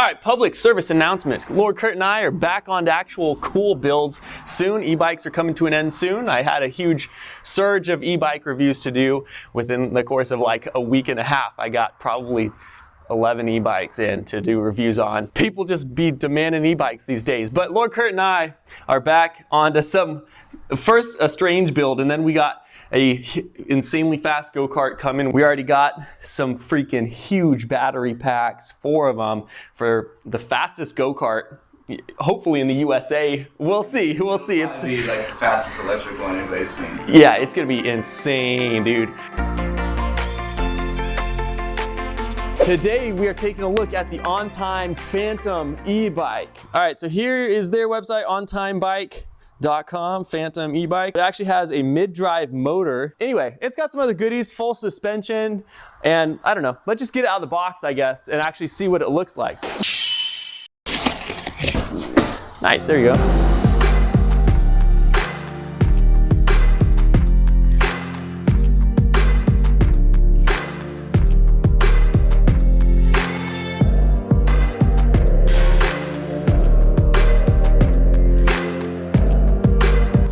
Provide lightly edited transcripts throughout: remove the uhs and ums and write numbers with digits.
All right, public service announcements. Lord Kurt and I are back on to actual cool builds soon. E-bikes are coming to an end soon. I had a huge surge of e-bike reviews to do within the course of like a week and a half. I got probably 11 e-bikes in to do reviews on. People just be demanding e-bikes these days. But Lord Kurt and I are back onto first a strange build, and then we got a insanely fast go-kart coming. We already got some freaking huge battery packs, 4 of them, for the fastest go-kart, hopefully in the USA. We'll see. It's gonna be like the fastest electric one anybody's seen. Yeah, it's gonna be insane, dude. Today we are taking a look at the OnTime Phantom E-bike. All right, so here is their website, ontimebike.com, Phantom E-bike. It actually has a mid-drive motor. Anyway, it's got some other goodies, full suspension, and I don't know, let's just get it out of the box, I guess, and actually see what it looks like. Nice, there you go.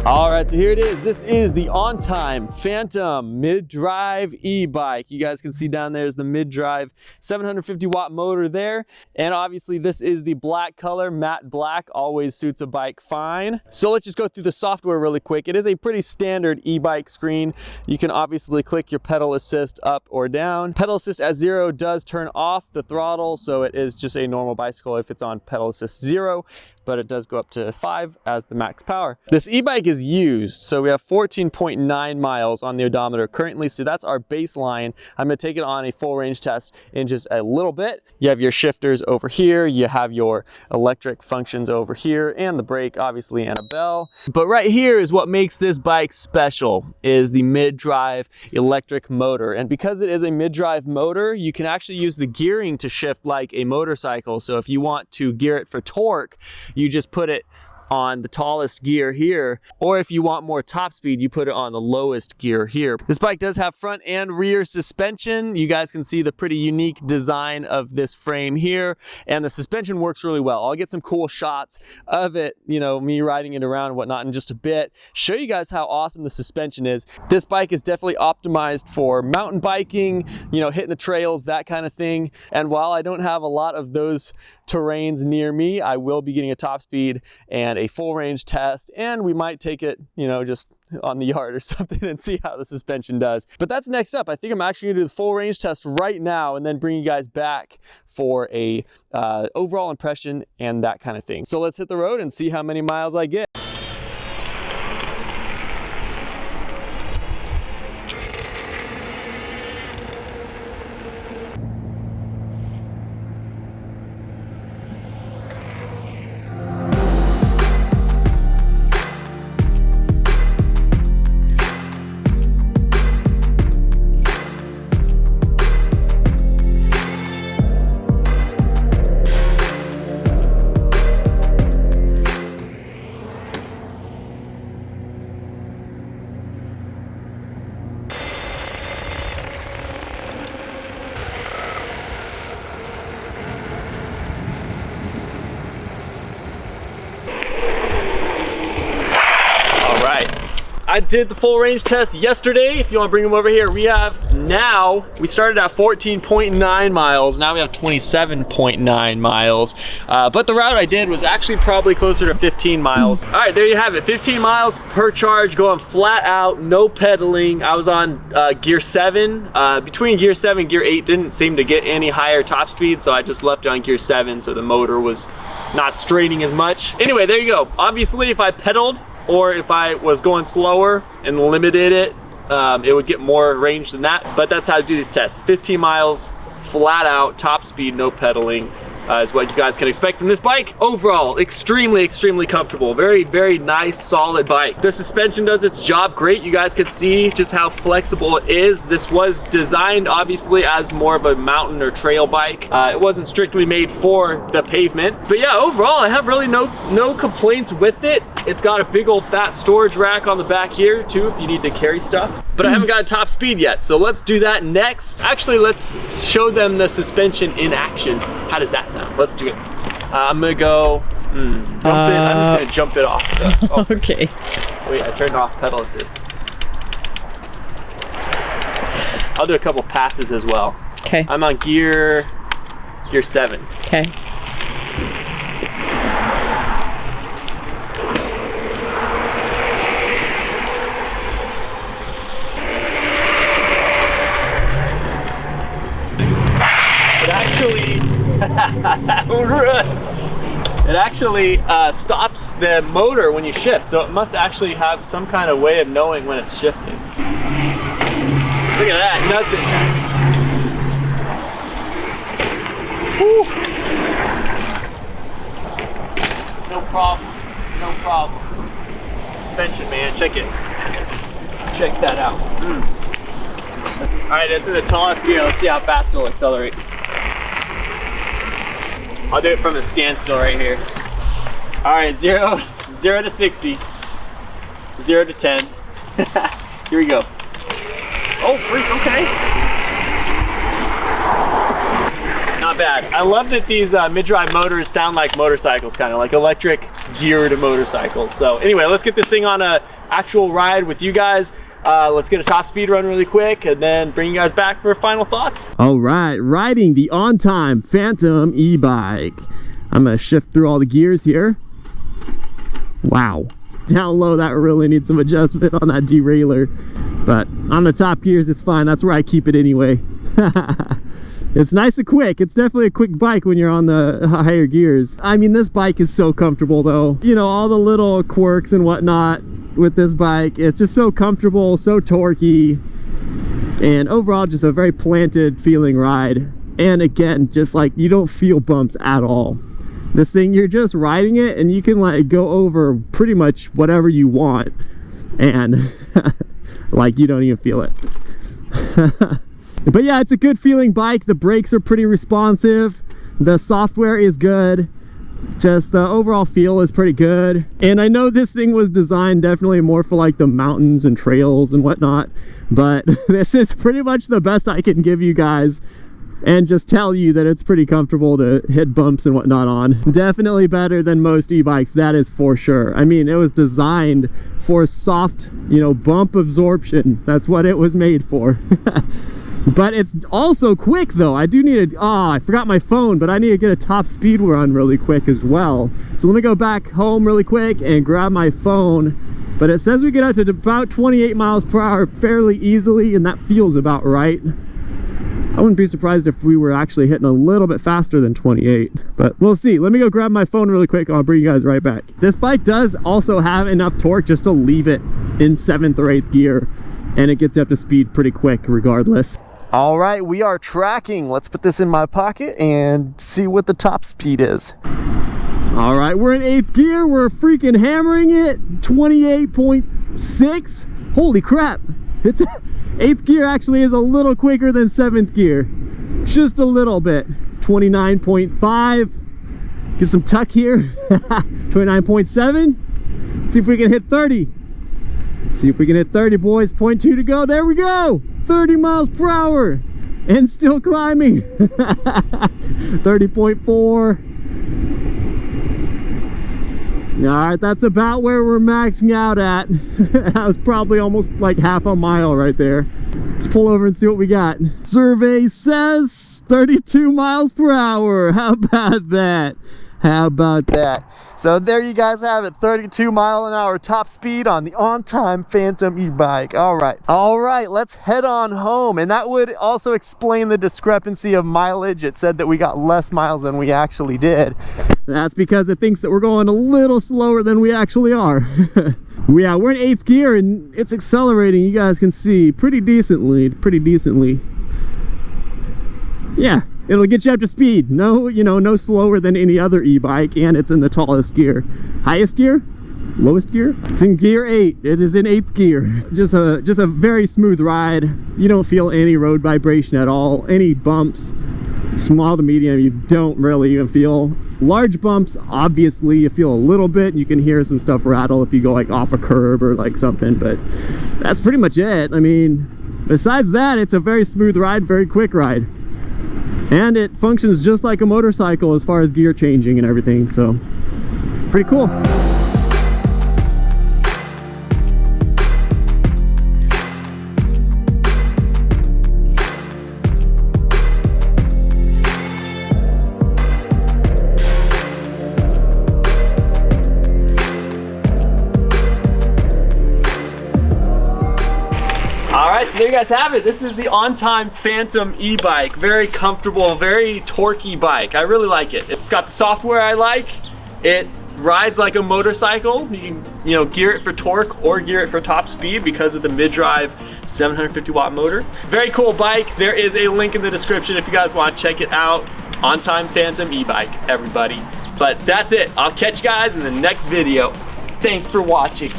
All right, so here it is. This is the OnTime Phantom mid-drive e-bike. You guys can see down there is the mid-drive 750 watt motor there. And obviously this is the black color. Matte black always suits a bike fine. So let's just go through the software really quick. It is a pretty standard e-bike screen. You can obviously click your pedal assist up or down. Pedal assist at 0 does turn off the throttle, so it is just a normal bicycle if it's on pedal assist 0, but it does go up to 5 as the max power. This e-bike is used, so we have 14.9 miles on the odometer currently, so that's our baseline. I'm gonna take it on a full range test in just a little bit. You have your shifters over here, you have your electric functions over here, and the brake obviously, and a bell. But right here is what makes this bike special, is the mid-drive electric motor. And because it is a mid-drive motor, you can actually use the gearing to shift like a motorcycle. So if you want to gear it for torque, you just put it on the tallest gear here, or if you want more top speed, you put it on the lowest gear here. This bike does have front and rear suspension. You guys can see the pretty unique design of this frame here, and the suspension works really well. I'll get some cool shots of it, you know, me riding it around and whatnot in just a bit, show you guys how awesome the suspension is. This bike is definitely optimized for mountain biking, you know, hitting the trails, that kind of thing. And while I don't have a lot of those terrains near me, I will be getting a top speed and a full range test, and we might take it, you know, just on the yard or something and see how the suspension does. But that's next up. I think I'm actually gonna do the full range test right now and then bring you guys back for a overall impression and that kind of thing. So let's hit the road and see how many miles I get. I did the full range test yesterday. If you want to bring them over here, we started at 14.9 miles. Now we have 27.9 miles. But the route I did was actually probably closer to 15 miles. All right, there you have it. 15 miles per charge, going flat out, no pedaling. I was on gear 7. Between gear 7 and gear 8, didn't seem to get any higher top speed, so I just left it on gear 7, so the motor was not straining as much. Anyway, there you go. Obviously, if I pedaled, or if I was going slower and limited it, it would get more range than that. But that's how to do these tests. 15 miles, flat out, top speed, no pedaling. Is what you guys can expect from this bike. Overall, extremely comfortable. Very nice, solid bike. The suspension does its job great. You guys can see just how flexible it is. This was designed obviously as more of a mountain or trail bike. It wasn't strictly made for the pavement. But yeah, overall, I have really no complaints with it. It's got a big old fat storage rack on the back here too if you need to carry stuff. But I haven't got top speed yet, so let's do that next. Actually, let's show them the suspension in action. How does that sound? Let's do it. I'm gonna go jump it. I'm just gonna jump it off. Oh. Okay. Wait, I turned off pedal assist. I'll do a couple passes as well. Okay. I'm on gear 7. Okay. It actually stops the motor when you shift, so it must actually have some kind of way of knowing when it's shifting. Look at that, nothing. Woo. No problem, no problem. Suspension, man, check it. Check that out. All right, it's in the tallest gear. Let's see how fast it'll accelerate. I'll do it from the standstill right here. All right, 0 to 60, 0 to 10. Here we go. Oh, freak, okay. Not bad. I love that these mid-drive motors sound like motorcycles, kind of like electric geared motorcycles. So anyway, let's get this thing on a actual ride with you guys. Let's get a top speed run really quick and then bring you guys back for final thoughts. All right, riding the OnTime Phantom e-bike. I'm gonna shift through all the gears here. Wow, down low, that really needs some adjustment on that derailleur. But on the top gears, it's fine. That's where I keep it anyway. It's nice and quick. It's definitely a quick bike when you're on the higher gears. I mean, this bike is so comfortable though. You know, all the little quirks and whatnot with this bike. It's just so comfortable, so torquey, and overall just a very planted feeling ride. And again, just like you don't feel bumps at all. This thing, you're just riding it and you can like go over pretty much whatever you want and like you don't even feel it. But yeah, it's a good feeling bike. The brakes are pretty responsive. The software is good. Just the overall feel is pretty good. And I know this thing was designed definitely more for like the mountains and trails and whatnot, but this is pretty much the best I can give you guys and just tell you that it's pretty comfortable to hit bumps and whatnot on. Definitely better than most e-bikes, that is for sure. I mean, it was designed for soft, you know, bump absorption. That's what it was made for. But it's also quick though. I do need I forgot my phone, but I need to get a top speed run really quick as well. So let me go back home really quick and grab my phone. But it says we get up to about 28 miles per hour fairly easily, and that feels about right. I wouldn't be surprised if we were actually hitting a little bit faster than 28, but we'll see. Let me go grab my phone really quick and I'll bring you guys right back. This bike does also have enough torque just to leave it in 7th or 8th gear, and it gets you up to speed pretty quick regardless. All right, we are tracking. Let's put this in my pocket and see what the top speed is. All right, we're in 8th gear. We're freaking hammering it. 28.6. Holy crap. It's 8th gear actually is a little quicker than 7th gear. Just a little bit. 29.5. Get some tuck here. 29.7. See if we can hit 30. See if we can hit 30, boys. 0.2 to go. There we go. 30 miles per hour and still climbing. 30.4. All right, that's about where we're maxing out at. That was probably almost like half a mile right there. Let's pull over and see what we got. Survey says 32 miles per hour. How about that? How about that? So there you guys have it, 32 mile an hour top speed on the OnTime Phantom e-bike. All right, let's head on home. And that would also explain the discrepancy of mileage. It said that we got less miles than we actually did. That's because it thinks that we're going a little slower than we actually are. Yeah, we're in 8th gear and it's accelerating, you guys can see, pretty decently. Yeah. It'll get you up to speed. No, you know, no slower than any other e-bike, and it's in the tallest gear. Highest gear? Lowest gear? It's in gear 8. It is in 8th gear. Just a very smooth ride. You don't feel any road vibration at all, any bumps. small to medium, you don't really even feel. Large bumps, obviously you feel a little bit. You can hear some stuff rattle if you go like off a curb or like something, but that's pretty much it. I mean, besides that, it's a very smooth ride, very quick ride. And it functions just like a motorcycle as far as gear changing and everything, so pretty cool. So there you guys have it. This is the OnTime Phantom E-bike. Very comfortable, very torquey bike. I really like it. It's got the software I like. It rides like a motorcycle. You can, gear it for torque or gear it for top speed because of the mid-drive 750 watt motor. Very cool bike. There is a link in the description if you guys want to check it out. OnTime Phantom E-bike, everybody. But that's it. I'll catch you guys in the next video. Thanks for watching.